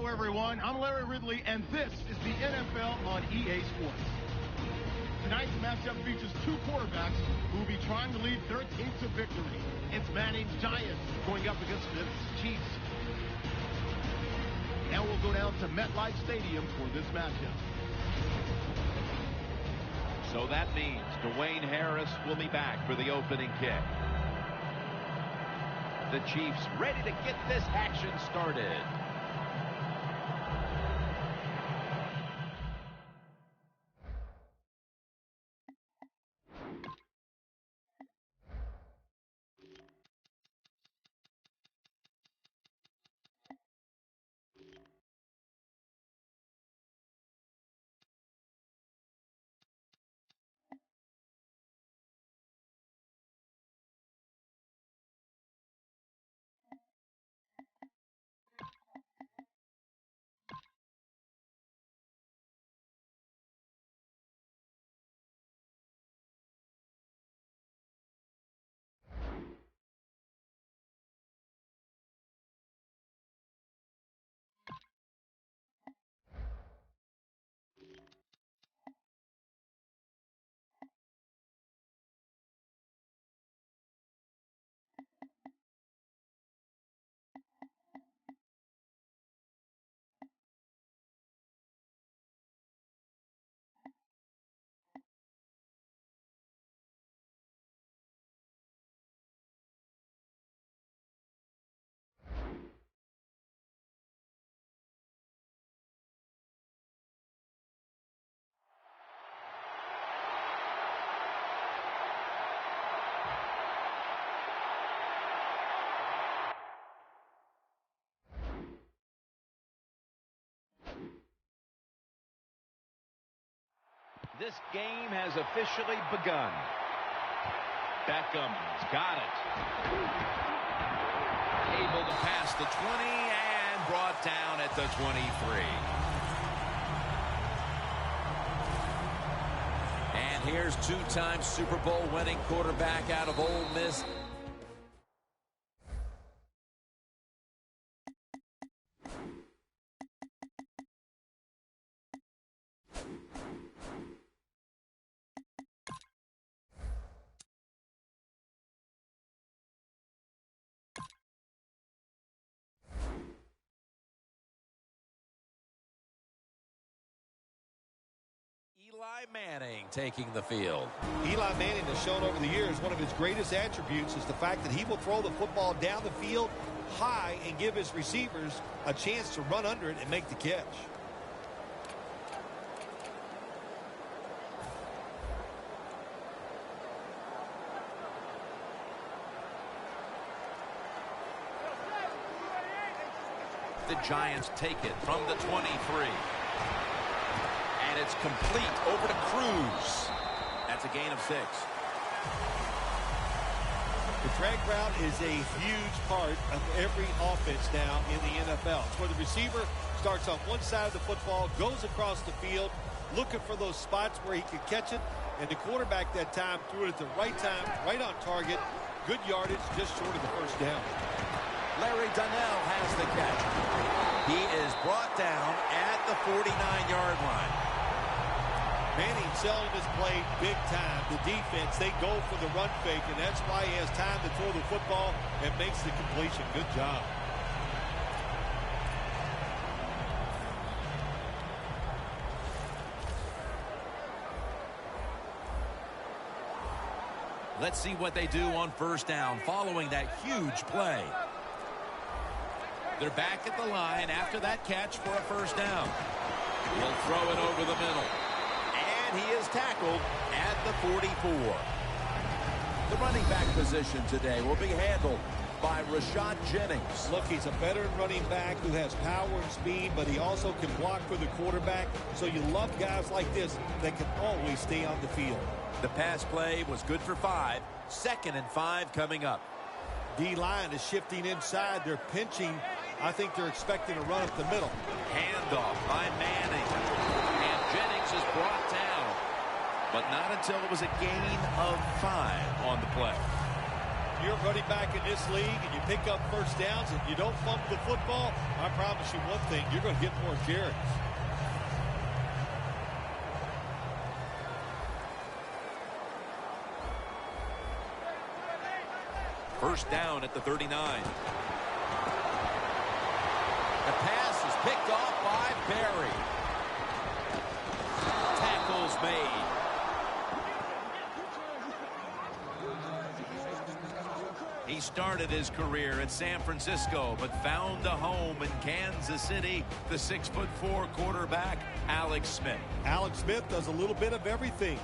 Hello, everyone. I'm Larry Ridley, and this is the NFL on EA Sports. Tonight's matchup features two quarterbacks who will be trying to lead their team to victory. It's Manning's Giants going up against the Chiefs. And we'll go down to MetLife Stadium for this matchup. So that means Dwayne Harris will be back for the opening kick. The Chiefs ready to get this action started. This game has officially begun. Beckham's got it. Able to pass the 20 and brought down at the 23. And here's two-time Super Bowl winning quarterback out of Ole Miss. Eli Manning taking the field. Eli Manning has shown over the years one of his greatest attributes is the fact that he will throw the football down the field high and give his receivers a chance to run under it and make the catch. The Giants take it from the 23. And it's complete over to Cruz. That's a gain of 6. The drag route is a huge part of every offense now in the NFL. It's where the receiver starts on one side of the football, goes across the field, looking for those spots where he can catch it, and the quarterback that time threw it at the right time, right on target, good yardage, just short of the first down. Larry Donnell has the catch. He is brought down at the 49-yard line. Manning selling this play big time. The defense, they go for the run fake, and that's why he has time to throw the football and makes the completion. Good job. Let's see what they do on first down following that huge play. They're back at the line after that catch for a first down. He'll throw it over the middle. And he is tackled at the 44. The running back position today will be handled by Rashad Jennings. Look, he's a veteran running back who has power and speed, but he also can block for the quarterback. So you love guys like this that can always stay on the field. The pass play was good for 5. 2nd and 5 coming up. D-line is shifting inside. They're pinching. I think they're expecting a run up the middle. Handoff by Manning. And Jennings is brought down. But not until it was a gain of 5 on the play. You're running back in this league and you pick up first downs and you don't fumble the football, I promise you one thing, you're going to get more carries. First down at the 39. The pass is picked off by Berry. Tackles made. He started his career at San Francisco, but found a home in Kansas City. The 6'4" quarterback, Alex Smith. Alex Smith does a little bit of everything.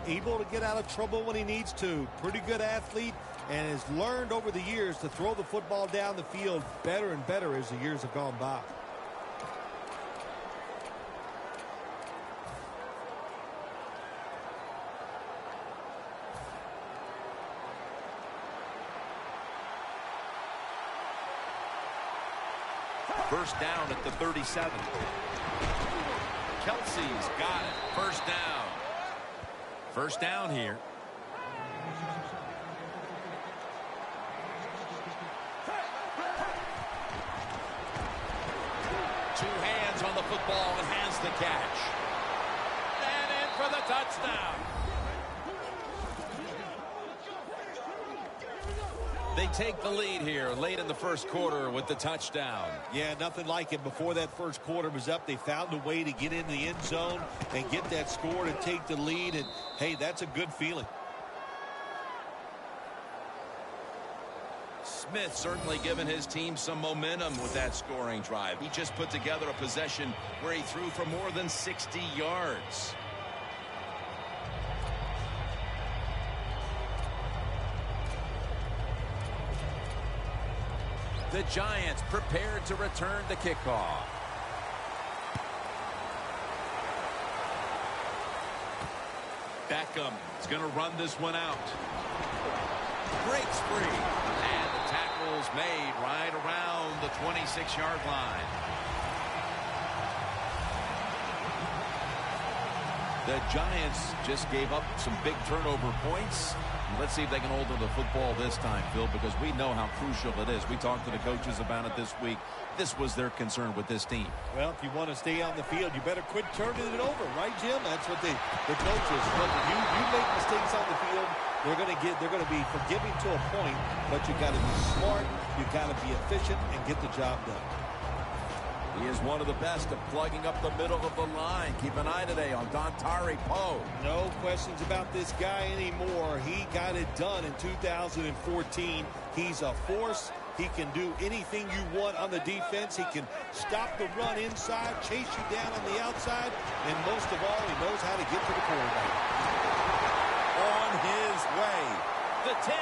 Able to get out of trouble when he needs to. Pretty good athlete, and has learned over the years to throw the football down the field better and better as the years have gone by. First down at the 37. Kelsey's got it. First down. First down here. Two hands on the football and has the catch. And in for the touchdown. They take the lead here late in the first quarter with the touchdown. Yeah, nothing like it. Before that first quarter was up, they found a way to get in the end zone and get that score to take the lead. And, hey, that's a good feeling. Smith certainly given his team some momentum with that scoring drive. He just put together a possession where he threw for more than 60 yards. The Giants prepared to return the kickoff. Beckham is going to run this one out. Breaks free. And the tackle's made right around the 26-yard line. The Giants just gave up some big turnover points. Let's see if they can hold on to the football this time, Phil, because we know how crucial it is. We talked to the coaches about it this week. This was their concern with this team. Well, if you want to stay on the field, you better quit turning it over, right, Jim? That's what the coaches. Look, if you make mistakes on the field, they're going to be forgiving to a point, but you got to be smart, you got to be efficient, and get the job done. He is one of the best at plugging up the middle of the line. Keep an eye today on Dontari Poe. No questions about this guy anymore. He got it done in 2014. He's a force. He can do anything you want on the defense. He can stop the run inside, chase you down on the outside, and most of all, he knows how to get to the quarterback. On his way. The 10,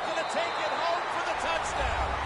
going to take it home for the touchdown.